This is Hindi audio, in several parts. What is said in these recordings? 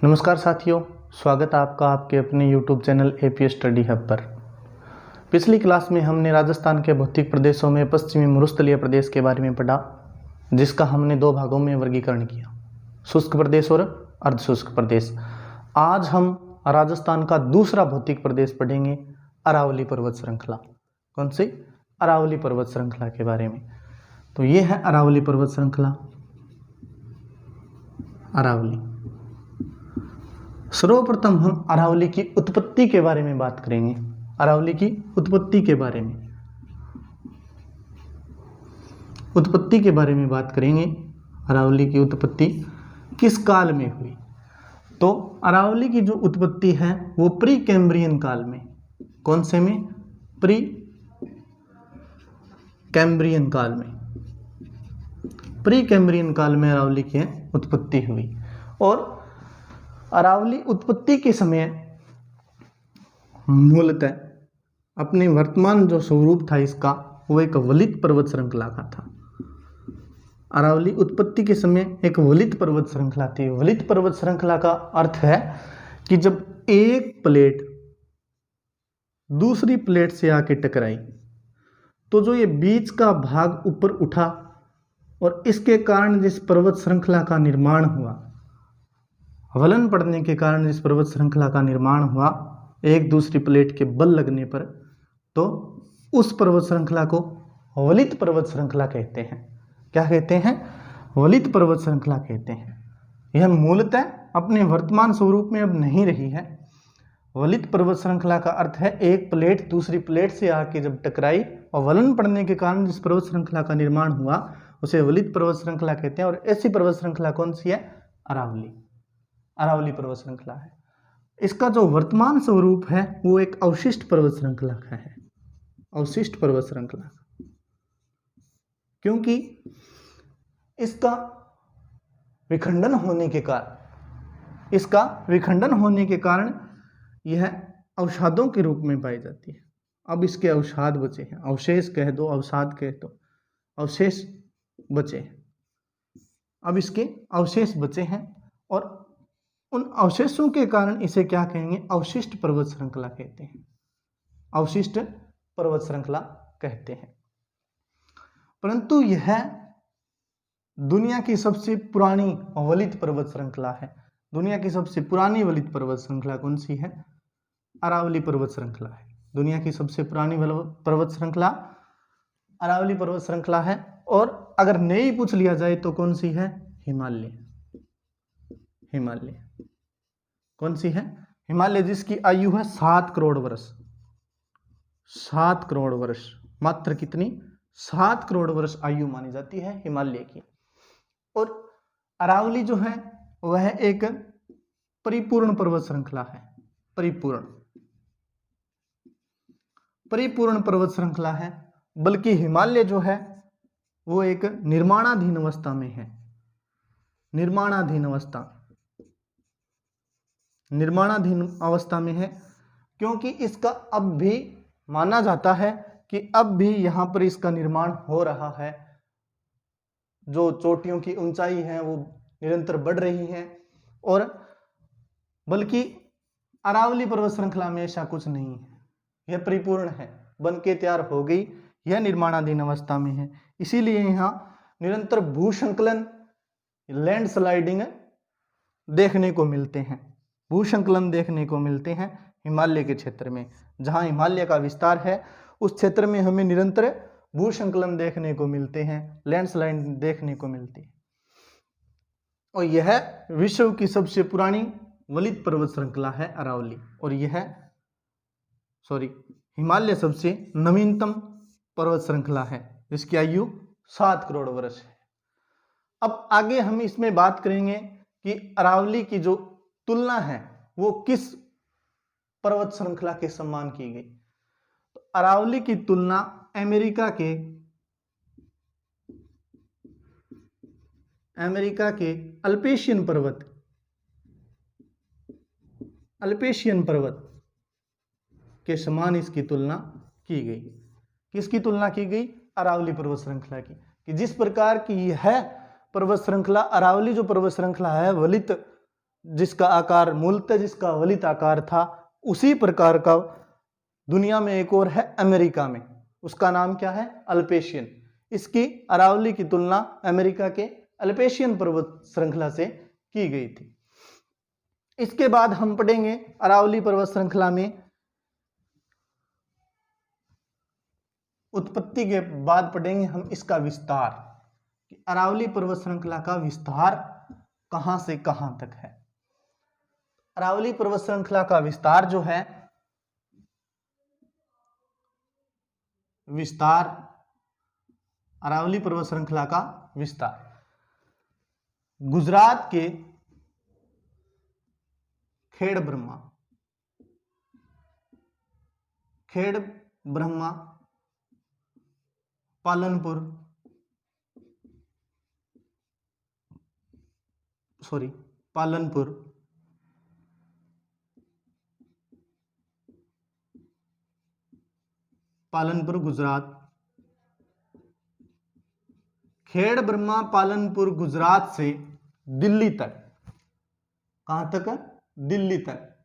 नमस्कार साथियों, स्वागत है आपका आपके अपने YouTube channel AP study hub पर। पिछली क्लास में हमने राजस्थान के भौतिक प्रदेशों में पश्चिमी मरुस्थलीय प्रदेश के बारे में पढ़ा, जिसका हमने दो भागों में वर्गीकरण किया, शुष्क प्रदेश और अर्धशुष्क प्रदेश। आज हम राजस्थान का दूसरा भौतिक प्रदेश पढ़ेंगे, अरावली पर्वत श्रृंखला। कौन सी? अरावली पर्वत श्रृंखला के बारे में। तो ये है अरावली पर्वत श्रृंखला। अरावली, सर्वप्रथम हम अरावली की उत्पत्ति के बारे में बात करेंगे। अरावली की उत्पत्ति के बारे में बात करेंगे। अरावली की उत्पत्ति किस काल में हुई? तो अरावली की जो उत्पत्ति है वो प्री कैम्ब्रियन काल में। कौन से में? प्री कैम्ब्रियन काल में। प्री कैम्ब्रियन काल में अरावली की उत्पत्ति हुई। और अरावली उत्पत्ति के समय मूलतः अपने वर्तमान जो स्वरूप था इसका, वो एक वलित पर्वत श्रृंखला का था। अरावली उत्पत्ति के समय एक वलित पर्वत श्रृंखला थी। वलित पर्वत श्रृंखला का अर्थ है कि जब एक प्लेट दूसरी प्लेट से आके टकराई तो जो ये बीच का भाग ऊपर उठा और इसके कारण जिस पर्वत श्रृंखला का निर्माण हुआ, वलन पड़ने के कारण जिस पर्वत श्रृंखला का निर्माण हुआ एक दूसरी प्लेट के बल लगने पर, तो उस पर्वत श्रृंखला को वलित पर्वत श्रृंखला कहते हैं। क्या कहते हैं? वलित पर्वत श्रृंखला कहते हैं। यह मूलतः अपने वर्तमान स्वरूप में अब नहीं रही है। वलित पर्वत श्रृंखला का अर्थ है एक प्लेट दूसरी प्लेट से आके जब टकराई और वलन पड़ने के कारण जिस पर्वत श्रृंखला का निर्माण हुआ उसे वलित पर्वत श्रृंखला कहते हैं। और ऐसी पर्वत श्रृंखला कौन सी है? अरावली। अरावली पर्वत श्रृंखला है। इसका जो वर्तमान स्वरूप है वो एक अवशिष्ट पर्वत श्रृंखला का है। अवशिष्ट पर्वत श्रृंखला, क्योंकि इसका विखंडन होने के कारण यह अवसादों के रूप में पाई जाती है। अब इसके अवसाद बचे हैं, अवशेष कह दो, अवसाद कह दो, अवशेष बचे हैं। अब इसके अवशेष बचे हैं और उन अवशेषों के कारण इसे क्या कहेंगे? अवशिष्ट पर्वत श्रृंखला कहते हैं। अवशिष्ट पर्वत श्रृंखला कहते हैं। परंतु यह दुनिया की सबसे पुरानी वलित पर्वत श्रृंखला है। दुनिया की सबसे पुरानी वलित पर्वत श्रृंखला कौन सी है? अरावली पर्वत श्रृंखला है। दुनिया की सबसे पुरानी पर्वत श्रृंखला अरावली पर्वत श्रृंखला है। और अगर नई पूछ लिया जाए तो कौन सी है? हिमालय। हिमालय कौन सी है? हिमालय, जिसकी आयु है 7 करोड़ वर्ष। 7 करोड़ वर्ष, मात्र कितनी? 7 करोड़ वर्ष आयु मानी जाती है हिमालय की। और अरावली जो है वह एक परिपूर्ण पर्वत श्रृंखला है। परिपूर्ण पर्वत श्रृंखला है। बल्कि हिमालय जो है वो एक निर्माणाधीन अवस्था में है। निर्माणाधीन अवस्था में है, क्योंकि इसका अब भी माना जाता है कि अब भी यहाँ पर इसका निर्माण हो रहा है। जो चोटियों की ऊंचाई है वो निरंतर बढ़ रही है। और बल्कि अरावली पर्वत श्रृंखला में ऐसा कुछ नहीं है, यह परिपूर्ण है, बन के तैयार हो गई, यह निर्माणाधीन अवस्था में है। इसीलिए यहाँ निरंतर भूसंकलन, लैंडस्लाइडिंग देखने को मिलते हैं। भूसंकलन देखने को मिलते हैं हिमालय के क्षेत्र में। जहां हिमालय का विस्तार है उस क्षेत्र में हमें निरंतर भूसंकलन देखने को मिलते हैं, लैंडस्लाइड देखने को मिलती है। और यह विश्व की सबसे पुरानी वलित पर्वत श्रृंखला है अरावली। और यह हिमालय सबसे नवीनतम पर्वत श्रृंखला है, जिसकी आयु 7 करोड़ वर्ष है। अब आगे हम इसमें बात करेंगे कि अरावली की जो तुलना है वो किस पर्वत श्रृंखला के समान की गई। तो अरावली की तुलना अमेरिका के अल्पेशियन पर्वत के समान इसकी तुलना की गई। किसकी तुलना की गई? अरावली पर्वत श्रृंखला की। कि जिस प्रकार की यह पर्वत श्रृंखला, अरावली जो पर्वत श्रृंखला है वलित जिसका आकार मूलतः जिसका वलित आकार था, उसी प्रकार का दुनिया में एक और है अमेरिका में। उसका नाम क्या है? अल्पेशियन। इसकी अरावली की तुलना अमेरिका के अल्पेशियन पर्वत श्रृंखला से की गई थी। इसके बाद हम पढ़ेंगे अरावली पर्वत श्रृंखला में उत्पत्ति के बाद पढ़ेंगे हम इसका विस्तार, कि अरावली पर्वत श्रृंखला का विस्तार कहां से कहां तक है। अरावली पर्वत श्रृंखला का विस्तार जो है, विस्तार अरावली पर्वत श्रृंखला का विस्तार गुजरात के खेड़ ब्रह्मा, पालनपुर गुजरात, खेड़ ब्रह्मा पालनपुर गुजरात से दिल्ली तक, कहां तक? दिल्ली तक।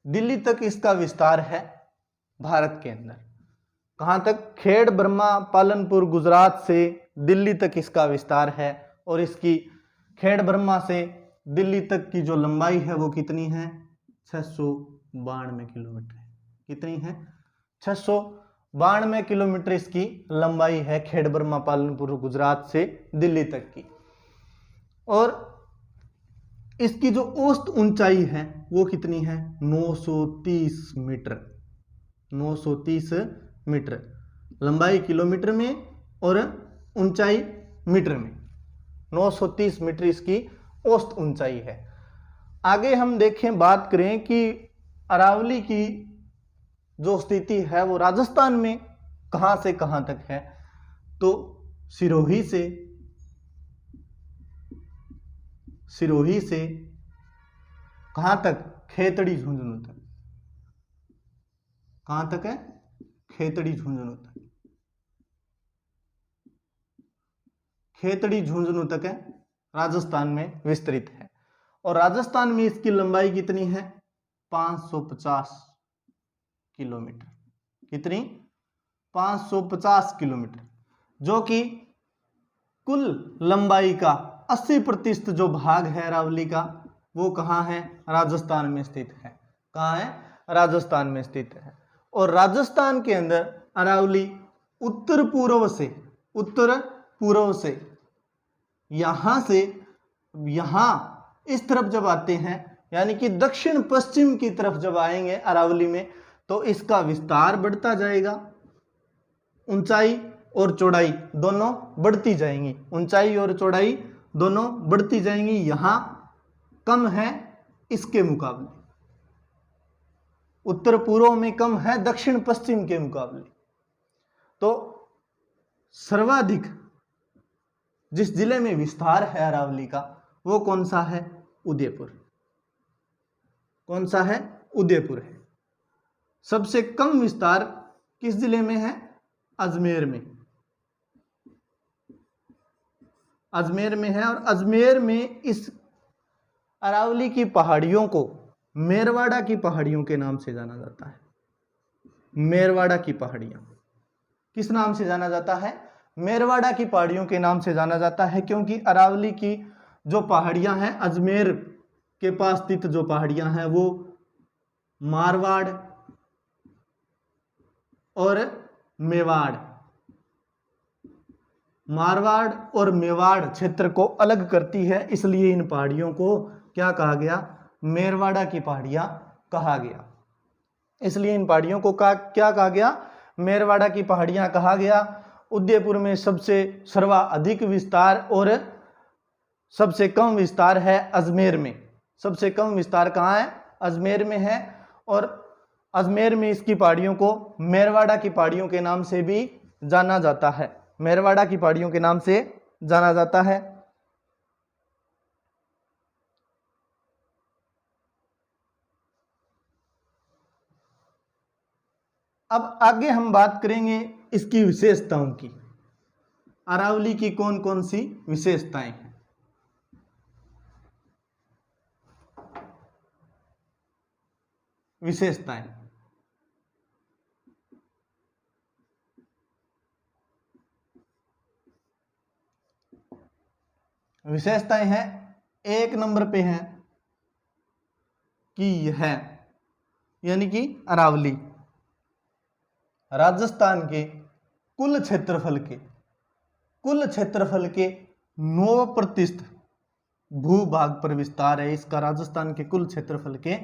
दिल्ली तक इसका विस्तार है भारत के अंदर। कहां तक? खेड़ ब्रह्मा पालनपुर गुजरात से दिल्ली तक इसका विस्तार है। और इसकी खेड़ ब्रह्मा से दिल्ली तक की जो लंबाई है वो कितनी है? 692 किलोमीटर। कितनी है? 692 किलोमीटर इसकी लंबाई है खेड़ ब्रह्मा पालनपुर गुजरात से दिल्ली तक की। और इसकी जो औसत ऊंचाई है वो कितनी है? 930 मीटर। 930 मीटर, लंबाई किलोमीटर में और ऊंचाई मीटर में। 930 मीटर इसकी औसत ऊंचाई है। आगे हम देखें, बात करें कि अरावली की जो स्थिति है वो राजस्थान में कहां से कहां तक है, तो सिरोही से कहां तक? खेतड़ी झुंझुनू तक। कहां तक है? खेतड़ी झुंझुनू तक। खेतड़ी झुंझुनू तक है, राजस्थान में विस्तृत है। और राजस्थान में इसकी लंबाई कितनी है? 550 किलोमीटर। कितनी? 550 किलोमीटर, जो कि कुल लंबाई का 80% जो भाग है अरावली का, वो कहाँ है? राजस्थान में स्थित है। कहाँ है? राजस्थान में स्थित है। और राजस्थान के अंदर अरावली उत्तर पूर्व से यहां से यहां इस तरफ जब आते हैं, यानी कि दक्षिण पश्चिम की तरफ जब आएंगे अरावली में, तो इसका विस्तार बढ़ता जाएगा। ऊंचाई और चौड़ाई दोनों बढ़ती जाएंगी। ऊंचाई और चौड़ाई दोनों बढ़ती जाएंगी। यहां कम है इसके मुकाबले, उत्तर पूर्व में कम है दक्षिण पश्चिम के मुकाबले। तो सर्वाधिक जिस जिले में विस्तार है अरावली का, वो कौन सा है? उदयपुर। कौन सा है? उदयपुर है। सबसे कम विस्तार किस जिले में है? अजमेर में। अजमेर में है। और अजमेर में इस अरावली की पहाड़ियों को मेरवाड़ा की पहाड़ियों के नाम से जाना जाता है। मेरवाड़ा की पहाड़ियां किस नाम से जाना जाता है? मेरवाड़ा की पहाड़ियों के नाम से जाना जाता है, क्योंकि अरावली की जो पहाड़ियां हैं, अजमेर के पास स्थित जो पहाड़ियां हैं, वो मारवाड़ और मेवाड़ क्षेत्र को अलग करती है। इसलिए इन पहाड़ियों को क्या कहा गया? मेरवाड़ा की पहाड़ियां कहा गया। इसलिए इन पहाड़ियों को क्या कहा गया? मेरवाड़ा की पहाड़ियां कहा गया। उदयपुर में सबसे सर्वाधिक विस्तार और सबसे कम विस्तार है अजमेर में। सबसे कम विस्तार कहाँ है? अजमेर में है। और अजमेर में इसकी पहाड़ियों को मेरवाड़ा की पहाड़ियों के नाम से भी जाना जाता है। मेरवाड़ा की पहाड़ियों के नाम से जाना जाता है। अब आगे हम बात करेंगे इसकी विशेषताओं की। अरावली की कौन कौन सी विशेषताएं हैं? विशेषताएं विशेषताएं हैं, एक नंबर पे है कि यह यानी कि अरावली राजस्थान के कुल क्षेत्रफल के 9% भूभाग पर विस्तार है। इसका राजस्थान के कुल क्षेत्रफल के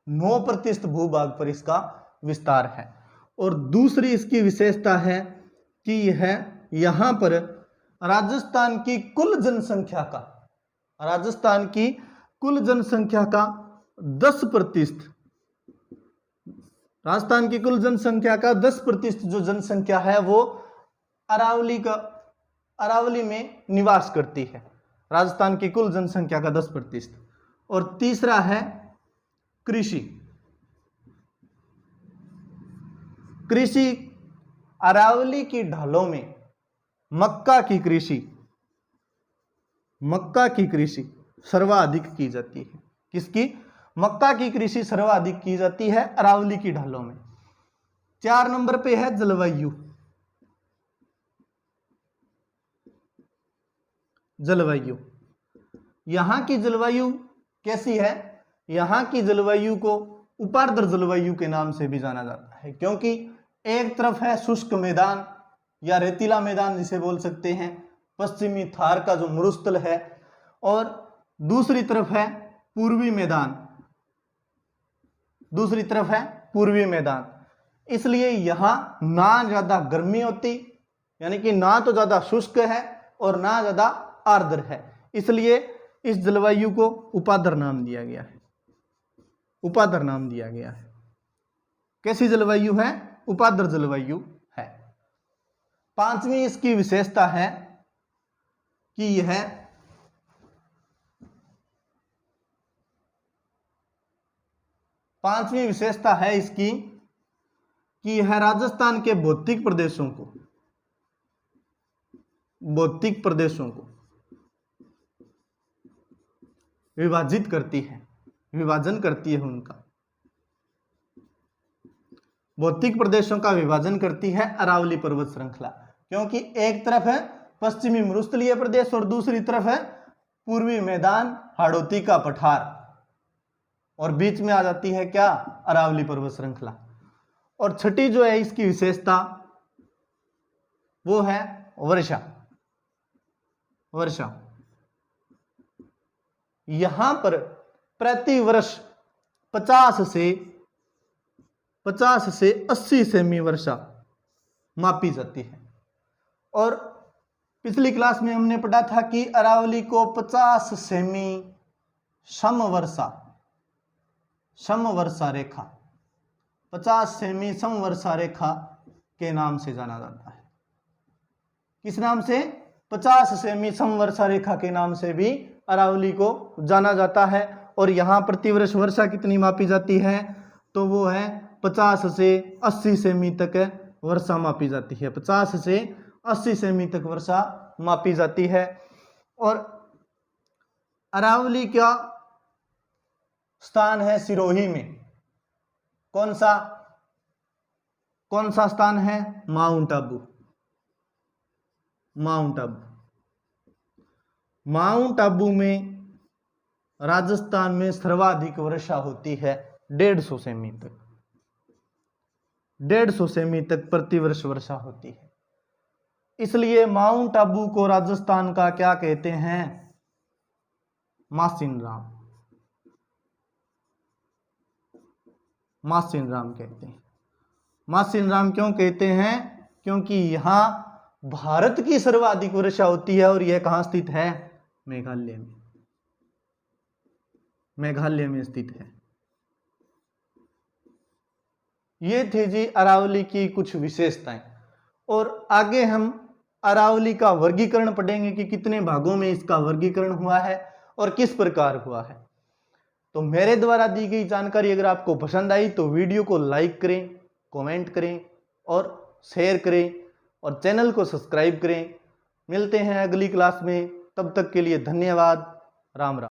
9% भूभाग पर इसका विस्तार है। और दूसरी इसकी विशेषता है कि यह यहां पर राजस्थान की कुल जनसंख्या का 10%, राजस्थान की कुल जनसंख्या का 10% जो जनसंख्या है वो अरावली में निवास करती है। राजस्थान की कुल जनसंख्या का 10%। और तीसरा है कृषि। अरावली की ढालों में मक्का की कृषि सर्वाधिक की जाती है। किसकी? मक्का की कृषि सर्वाधिक की जाती है अरावली की ढालों में। 4 नंबर पे है जलवायु। यहां की जलवायु कैसी है? यहां की जलवायु को उपार्द्र जलवायु के नाम से भी जाना जाता है, क्योंकि एक तरफ है शुष्क मैदान या रेतीला मैदान जिसे बोल सकते हैं, पश्चिमी थार का जो मरुस्थल है, और दूसरी तरफ है पूर्वी मैदान। इसलिए यहां ना ज्यादा गर्मी होती, यानी कि ना तो ज्यादा शुष्क है और ना ज्यादा आर्द्र है, इसलिए इस जलवायु को उपाद्र नाम दिया गया है। कैसी जलवायु है? उपाद्र जलवायु है। 5वीं इसकी विशेषता है कि यह राजस्थान के भौतिक प्रदेशों को विभाजन करती है उनका भौतिक प्रदेशों का विभाजन करती है अरावली पर्वत श्रृंखला, क्योंकि एक तरफ है पश्चिमी मरुस्थलीय प्रदेश और दूसरी तरफ है पूर्वी मैदान, हाड़ौती का पठार, और बीच में आ जाती है क्या? अरावली पर्वत श्रृंखला। और छठी जो है इसकी विशेषता वो है वर्षा। यहां पर प्रति वर्ष 50 से 80 सेमी वर्षा मापी जाती है। और पिछली क्लास में हमने पढ़ा था कि अरावली को 50 सेमी समवर्षा रेखा 50 सेमी समवर्षा रेखा के नाम से जाना जाता है। किस नाम से? 50 सेमी समवर्षा रेखा के नाम से भी अरावली को जाना जाता है। और यहां प्रतिवर्ष वर्षा कितनी मापी जाती है? तो वो है 50 से 80 सेमी तक वर्षा मापी जाती है। 50 से 80 सेमी तक वर्षा मापी जाती है। और अरावली का स्थान है सिरोही में। कौन सा स्थान है? माउंट आबू में राजस्थान में सर्वाधिक वर्षा होती है 150 सेमी तक। 150 सेमी तक प्रतिवर्ष वर्षा होती है। इसलिए माउंट आबू को राजस्थान का क्या कहते हैं? मासिन राम कहते हैं। मासिन राम क्यों कहते हैं? क्योंकि यहां भारत की सर्वाधिक वर्षा होती है। और यह कहां स्थित है? मेघालय में स्थित है। ये थे जी अरावली की कुछ विशेषताएं। और आगे हम अरावली का वर्गीकरण पढ़ेंगे कि कितने भागों में इसका वर्गीकरण हुआ है और किस प्रकार हुआ है। तो मेरे द्वारा दी गई जानकारी अगर आपको पसंद आई तो वीडियो को लाइक करें, कमेंट करें और शेयर करें, और चैनल को सब्सक्राइब करें मिलते हैं अगली क्लास में, तब तक के लिए धन्यवाद। राम राम।